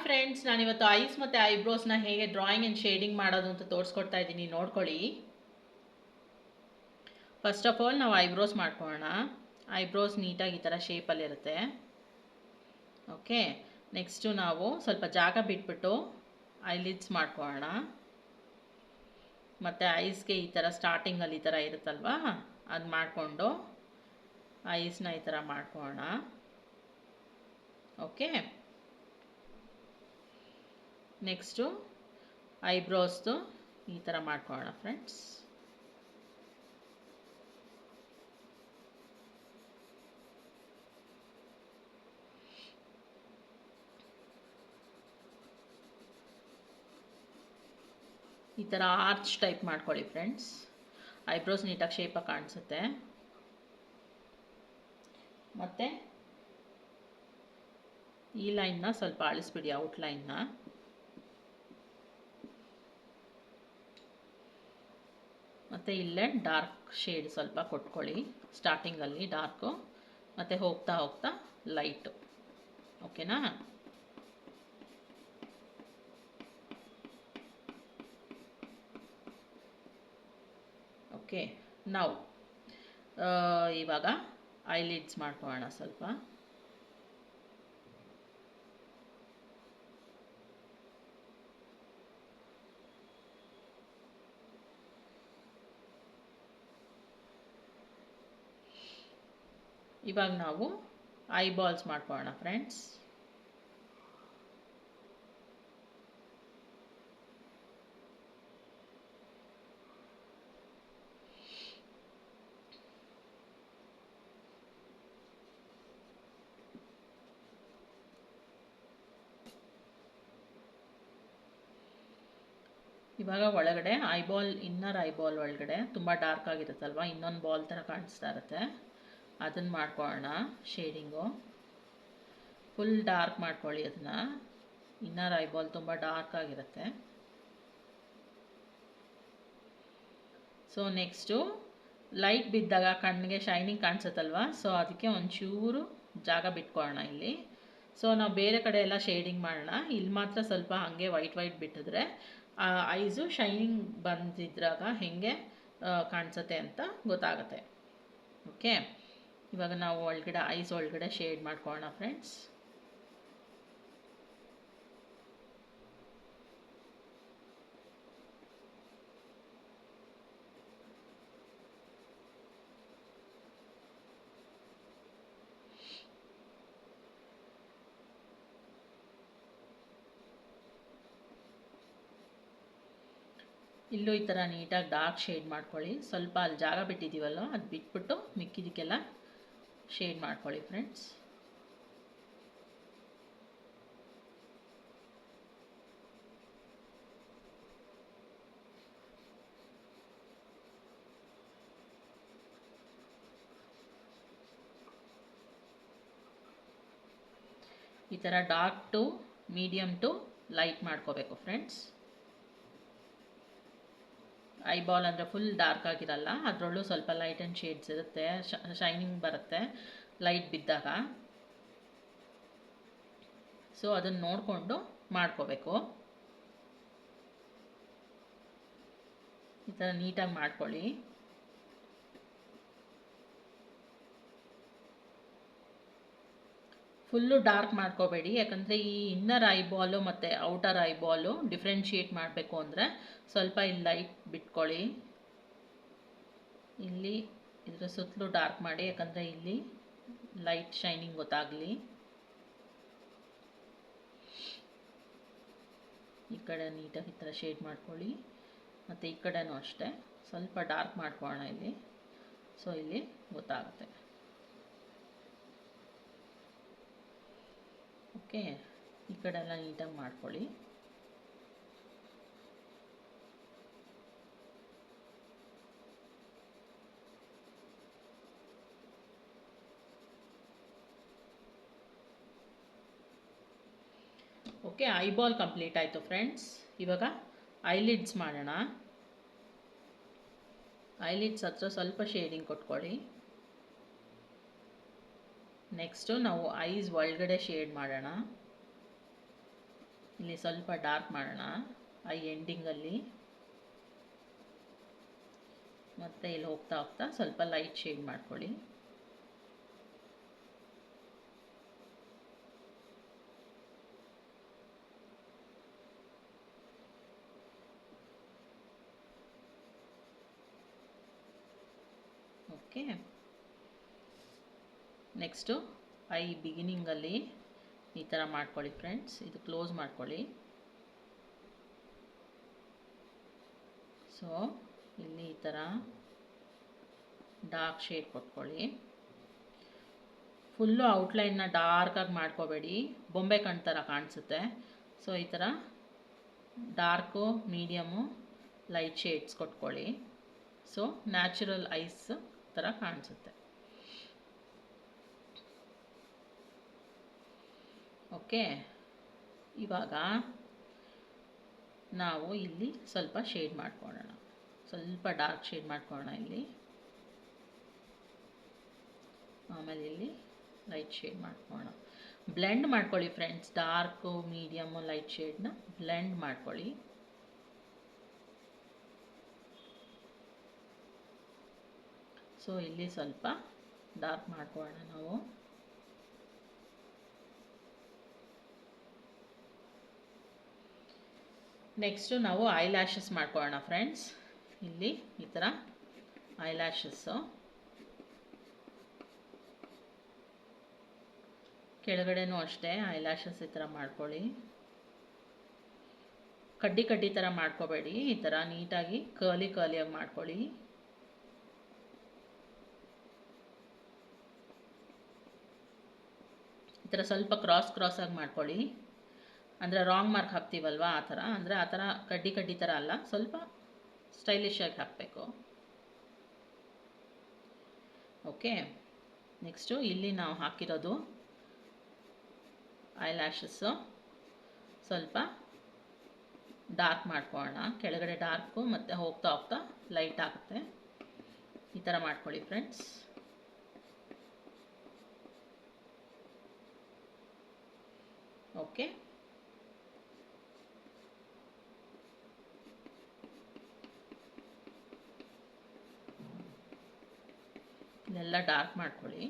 Friends, ನಾನಿವತ್ತು ice ಮತ್ತು ಐಬ್ರೋಸ್ನ ಹೇಗೆ ಡ್ರಾಯಿಂಗ್ ಆ್ಯಂಡ್ ಶೇಡಿಂಗ್ ಮಾಡೋದು ಅಂತ ತೋರಿಸ್ಕೊಡ್ತಾ ಇದ್ದೀನಿ, ನೋಡ್ಕೊಳ್ಳಿ. ಫಸ್ಟ್ ಆಫ್ ಆಲ್ ನಾವು ಐಬ್ರೋಸ್ ಮಾಡ್ಕೊಳ್ಳೋಣ. ಐಬ್ರೋಸ್ ನೀಟಾಗಿ ಈ ಥರ ಶೇಪಲ್ಲಿರುತ್ತೆ. ಓಕೆ, ನೆಕ್ಸ್ಟು ನಾವು ಸ್ವಲ್ಪ ಜಾಗ ಬಿಟ್ಬಿಟ್ಟು ಐಲಿಡ್ಸ್ ಮಾಡ್ಕೊಳ್ಳೋಣ. ಮತ್ತು ಐಸ್ಗೆ ಈ ಥರ ಸ್ಟಾರ್ಟಿಂಗಲ್ಲಿ ಈ ಥರ ಇರುತ್ತಲ್ವಾ, ಅದು ಮಾಡಿಕೊಂಡು ಐಸ್ನ ಈ ಥರ ಮಾಡ್ಕೊಳ್ಳೋಣ. ಓಕೆ, ನೆಕ್ಸ್ಟು ಐಬ್ರೋಸ್ದು ಈ ಥರ ಮಾಡ್ಕೊಳ್ಳೋಣ ಫ್ರೆಂಡ್ಸ್. ಈ ಥರ ಆರ್ಚ್ ಟೈಪ್ ಮಾಡ್ಕೊಳ್ಳಿ ಫ್ರೆಂಡ್ಸ್. ಐಬ್ರೋಸ್ ನೀಟಾಗಿ ಶೇಪಾಗಿ ಕಾಣಿಸುತ್ತೆ. ಮತ್ತು ಈ ಲೈನ್ನ ಸ್ವಲ್ಪ ಅಳಿಸ್ಬಿಡಿ, ಔಟ್ಲೈನ್ನ. ಮತ್ತು ಇಲ್ಲೇ ಡಾರ್ಕ್ ಶೇಡ್ ಸ್ವಲ್ಪ ಕೊಟ್ಕೊಳ್ಳಿ. ಸ್ಟಾರ್ಟಿಂಗಲ್ಲಿ ಡಾರ್ಕು, ಮತ್ತು ಹೋಗ್ತಾ ಹೋಗ್ತಾ ಲೈಟು. ಓಕೆನಾ? ಓಕೆ, ನಾವು ಇವಾಗ ಐಲಿಡ್ಸ್ ಮಾಡ್ಕೊಳ್ಳೋಣ ಸ್ವಲ್ಪ. ಇವಾಗ ನಾವು ಐಬಾಲ್ಸ್ ಮಾಡ್ಕೊಳ್ಳೋಣ ಫ್ರೆಂಡ್ಸ್. ಇವಾಗ ಒಳಗಡೆ ಐಬಾಲ್, ಇನ್ನರ್ ಐಬಾಲ್ ಒಳಗಡೆ ತುಂಬ ಡಾರ್ಕ್ ಆಗಿರುತ್ತಲ್ವ, ಇನ್ನೊಂದು ಬಾಲ್ ಥರ ಕಾಣಿಸ್ತಾ ಇರುತ್ತೆ, ಅದನ್ನು ಮಾಡ್ಕೊಳ್ಳೋಣ. ಶೇಡಿಂಗು ಫುಲ್ ಡಾರ್ಕ್ ಮಾಡ್ಕೊಳ್ಳಿ ಅದನ್ನು. ಇನ್ನರ್ ಐಬಾಲ್ ತುಂಬ ಡಾರ್ಕ್ ಆಗಿರುತ್ತೆ. ಸೊ ನೆಕ್ಸ್ಟು ಲೈಟ್ ಬಿದ್ದಾಗ ಕಣ್ಣಿಗೆ ಶೈನಿಂಗ್ ಕಾಣಿಸುತ್ತಲ್ವ, ಸೊ ಅದಕ್ಕೆ ಒಂಚೂರು ಜಾಗ ಬಿಟ್ಕೊಳ್ಳೋಣ ಇಲ್ಲಿ. ಸೊ ನಾವು ಬೇರೆ ಕಡೆ ಎಲ್ಲ ಶೇಡಿಂಗ್ ಮಾಡೋಣ, ಇಲ್ಲಿ ಮಾತ್ರ ಸ್ವಲ್ಪ ಹಾಗೆ ವೈಟ್ ಬಿಟ್ಟಿದ್ರೆ ಐಸು ಶೈನಿಂಗ್ ಬಂದಿದ್ರಾಗ ಹೇಗೆ ಕಾಣಿಸುತ್ತೆ ಅಂತ ಗೊತ್ತಾಗುತ್ತೆ. ಓಕೆ, ಇವಾಗ ನಾವು ಒಳಗಡೆ ಐಸ್ ಒಳಗಡೆ ಶೇಡ್ ಮಾಡ್ಕೊಳ್ಳೋಣ ಫ್ರೆಂಡ್ಸ್. ಇಲ್ಲೂ ಈ ಥರ ನೀಟಾಗಿ ಡಾರ್ಕ್ ಶೇಡ್ ಮಾಡ್ಕೊಳ್ಳಿ. ಸ್ವಲ್ಪ ಅಲ್ಲಿ ಜಾಗ ಬಿಟ್ಟಿದ್ದೀವಲ್ಲ, ಅದು ಬಿಟ್ಬಿಟ್ಟು ಮಿಕ್ಕಿದಕ್ಕೆಲ್ಲ ಶೇಡ್ ಮಾಡ್ಕೊಳ್ಳಿ ಫ್ರೆಂಡ್ಸ್. ಈ ಥರ dark to medium to light ಮಾಡ್ಕೋಬೇಕು ಫ್ರೆಂಡ್ಸ್. ಐಬಾಲ್ ಅಂದರೆ ಫುಲ್ ಡಾರ್ಕ್ ಆಗಿರಲ್ಲ, ಅದರಲ್ಲೂ ಸ್ವಲ್ಪ ಲೈಟ್ ಆ್ಯಂಡ್ ಶೇಡ್ಸ್ ಇರುತ್ತೆ, ಶೈನಿಂಗ್ ಬರುತ್ತೆ ಲೈಟ್ ಬಿದ್ದಾಗ. ಸೊ ಅದನ್ನು ನೋಡಿಕೊಂಡು ಮಾಡ್ಕೋಬೇಕು. ಈ ಥರ ನೀಟಾಗಿ ಮಾಡ್ಕೊಳ್ಳಿ. ಫುಲ್ಲು ಡಾರ್ಕ್ ಮಾಡ್ಕೋಬೇಡಿ, ಯಾಕಂದರೆ ಈ ಇನ್ನರ್ ಐಬಾಲು ಮತ್ತು ಔಟರ್ ಐಬಾಲು ಡಿಫ್ರೆನ್ಷಿಯೇಟ್ ಮಾಡಬೇಕು ಅಂದರೆ ಸ್ವಲ್ಪ ಇಲ್ಲಿ ಲೈಟ್ ಬಿಟ್ಕೊಳ್ಳಿ. ಇಲ್ಲಿ ಇದರ ಸುತ್ತಲೂ ಡಾರ್ಕ್ ಮಾಡಿ, ಯಾಕಂದರೆ ಇಲ್ಲಿ ಲೈಟ್ ಶೈನಿಂಗ್ ಗೊತ್ತಾಗಲಿ. ಈ ಕಡೆ ನೀಟಾಗಿ ಈ ಥರ ಶೇಡ್ ಮಾಡ್ಕೊಳ್ಳಿ, ಮತ್ತು ಈ ಕಡೆನೂ ಅಷ್ಟೇ ಸ್ವಲ್ಪ ಡಾರ್ಕ್ ಮಾಡ್ಕೊಳ್ಳೋಣ ಇಲ್ಲಿ. ಸೊ ಇಲ್ಲಿ ಗೊತ್ತಾಗುತ್ತೆ. ಓಕೆ, ಈ ಕಡೆ ಎಲ್ಲ ನೀಟಾಗಿ ಮಾಡ್ಕೊಳ್ಳಿ. ಓಕೆ, ಐಬಾಲ್ ಕಂಪ್ಲೀಟ್ ಆಯಿತು ಫ್ರೆಂಡ್ಸ್. ಇವಾಗ ಐಲಿಡ್ಸ್ ಮಾಡೋಣ. ಐಲಿಡ್ಸ್ ಹತ್ರ ಸ್ವಲ್ಪ ಶೇಡಿಂಗ್ ಕೊಟ್ಕೊಳ್ಳಿ. ನೆಕ್ಸ್ಟು ನಾವು ಐಸ್ ಒಳಗಡೆ ಶೇಡ್ ಮಾಡೋಣ. ಇಲ್ಲಿ ಸ್ವಲ್ಪ ಡಾರ್ಕ್ ಮಾಡೋಣ ಐ ಎಂಡಿಂಗಲ್ಲಿ, ಮತ್ತು ಇಲ್ಲಿ ಹೋಗ್ತಾ ಹೋಗ್ತಾ ಸ್ವಲ್ಪ ಲೈಟ್ ಶೇಡ್ ಮಾಡ್ಕೊಳ್ಳಿ. ಓಕೆ, ನೆಕ್ಸ್ಟು ಐ ಬಿಗಿನಿಂಗಲ್ಲಿ ಈ ಥರ ಮಾಡ್ಕೊಳ್ಳಿ ಫ್ರೆಂಡ್ಸ್. ಇದು ಕ್ಲೋಸ್ ಮಾಡ್ಕೊಳ್ಳಿ. ಸೊ ಇಲ್ಲಿ ಈ ಥರ ಡಾರ್ಕ್ ಶೇಡ್ ಕೊಟ್ಕೊಳ್ಳಿ. ಫುಲ್ಲು ಔಟ್ಲೈನ್ನ ಡಾರ್ಕಾಗಿ ಮಾಡ್ಕೋಬೇಡಿ, ಬೊಂಬೆ ಕಣ್ಣು ಥರ ಕಾಣಿಸುತ್ತೆ. ಸೊ ಈ ಥರ ಡಾರ್ಕು, ಮೀಡಿಯಮು, ಲೈಟ್ ಶೇಡ್ಸ್ ಕೊಟ್ಕೊಳ್ಳಿ. ಸೊ ನ್ಯಾಚುರಲ್ ಐಸ್ ಥರ ಕಾಣಿಸುತ್ತೆ. ಓಕೆ, ಇವಾಗ ನಾವು ಇಲ್ಲಿ ಸ್ವಲ್ಪ ಶೇಡ್ ಮಾಡ್ಕೊಳ್ಳೋಣ, ಸ್ವಲ್ಪ ಡಾರ್ಕ್ ಶೇಡ್ ಮಾಡ್ಕೊಳ್ಳೋಣ ಇಲ್ಲಿ. ಆಮೇಲೆ ಇಲ್ಲಿ ಲೈಟ್ ಶೇಡ್ ಮಾಡ್ಕೊಳ್ಳೋಣ. ಬ್ಲೆಂಡ್ ಮಾಡ್ಕೊಳ್ಳಿ ಫ್ರೆಂಡ್ಸ್, ಡಾರ್ಕು, ಮೀಡಿಯಮು, ಲೈಟ್ ಶೇಡ್ನ ಬ್ಲೆಂಡ್ ಮಾಡ್ಕೊಳ್ಳಿ. ಸೊ ಇಲ್ಲಿ ಸ್ವಲ್ಪ ಡಾರ್ಕ್ ಮಾಡ್ಕೊಳ್ಳೋಣ ನಾವು. ನೆಕ್ಸ್ಟು ನಾವು ಐ ಲ್ಯಾಶಸ್ ಮಾಡ್ಕೊಳ್ಳೋಣ ಫ್ರೆಂಡ್ಸ್. ಇಲ್ಲಿ ಈ ಥರ ಐ ಲ್ಯಾಶಸ್ಸು ಕೆಳಗಡೆನೂ ಅಷ್ಟೇ ಐ ಲ್ಯಾಶಸ್ ಈ ಥರ ಮಾಡ್ಕೊಳ್ಳಿ. ಕಡ್ಡಿ ಕಡ್ಡಿ ಥರ ಮಾಡ್ಕೋಬೇಡಿ, ಈ ಥರ ನೀಟಾಗಿ ಕರ್ಲಿಯಾಗಿ ಮಾಡ್ಕೊಳ್ಳಿ. ಈ ಥರ ಸ್ವಲ್ಪ ಕ್ರಾಸಾಗಿ ಮಾಡ್ಕೊಳ್ಳಿ, ಅಂದರೆ ರಾಂಗ್ ಮಾರ್ಕ್ ಹಾಕ್ತೀವಲ್ವ ಆ ಥರ, ಅಂದರೆ ಆ ಥರ ಕಡ್ಡಿ ಥರ ಅಲ್ಲ, ಸ್ವಲ್ಪ ಸ್ಟೈಲಿಶಾಗಿ ಹಾಕಬೇಕು. ಓಕೆ, ನೆಕ್ಸ್ಟು ಇಲ್ಲಿ ನಾವು ಹಾಕಿರೋದು ಐ ಲ್ಯಾಶಸ್ಸು ಸ್ವಲ್ಪ ಡಾರ್ಕ್ ಮಾಡ್ಕೊಳ್ಳೋಣ. ಕೆಳಗಡೆ ಡಾರ್ಕು ಮತ್ತು ಹೋಗ್ತಾ ಹೋಗ್ತಾ ಲೈಟ್ ಆಗುತ್ತೆ. ಈ ಥರ ಮಾಡ್ಕೊಳ್ಳಿ ಫ್ರೆಂಡ್ಸ್. ಓಕೆ, ಇಲ್ಲೆಲ್ಲ ಡಾರ್ಕ್ ಮಾಡ್ಕೊಳ್ಳಿ.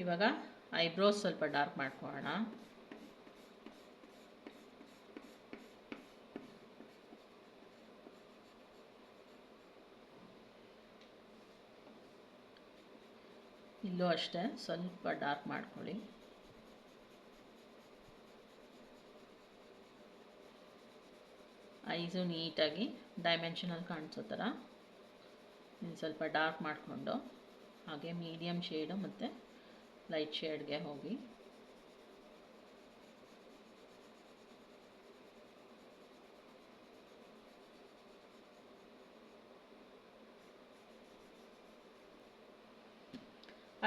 ಇವಾಗ ಐಬ್ರೋಸ್ ಸ್ವಲ್ಪ ಡಾರ್ಕ್ ಮಾಡ್ಕೊಳ್ಳೋಣ. ಇಲ್ಲೂ ಅಷ್ಟೇ ಸ್ವಲ್ಪ ಡಾರ್ಕ್ ಮಾಡ್ಕೊಳ್ಳಿ. ಐಸು ನೀಟಾಗಿ ಡೈಮೆನ್ಷನಲ್ ಕಾಣಿಸೋ ಥರ ಇನ್ನು ಸ್ವಲ್ಪ ಡಾರ್ಕ್ ಮಾಡಿಕೊಂಡು ಹಾಗೆ ಮೀಡಿಯಮ್ ಶೇಡು ಮತ್ತು ಲೈಟ್ ಶೇಡ್ಗೆ ಹೋಗಿ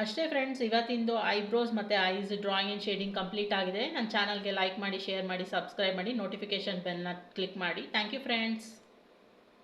ಅಷ್ಟೇ ಫ್ರೆಂಡ್ಸ್, ಇವತ್ತಿಂದು ಐಬ್ರೋಸ್ ಮತ್ತು eyes drawing and shading complete ಆಗಿದೆ. ನನ್ನ ಚಾನಲ್ಗೆ ಲೈಕ್ ಮಾಡಿ, ಶೇರ್ ಮಾಡಿ, ಸಬ್ಸ್ಕ್ರೈಬ್ ಮಾಡಿ, ನೋಟಿಫಿಕೇಷನ್ ಬೆಲ್ನ ಕ್ಲಿಕ್ ಮಾಡಿ. Thank you friends.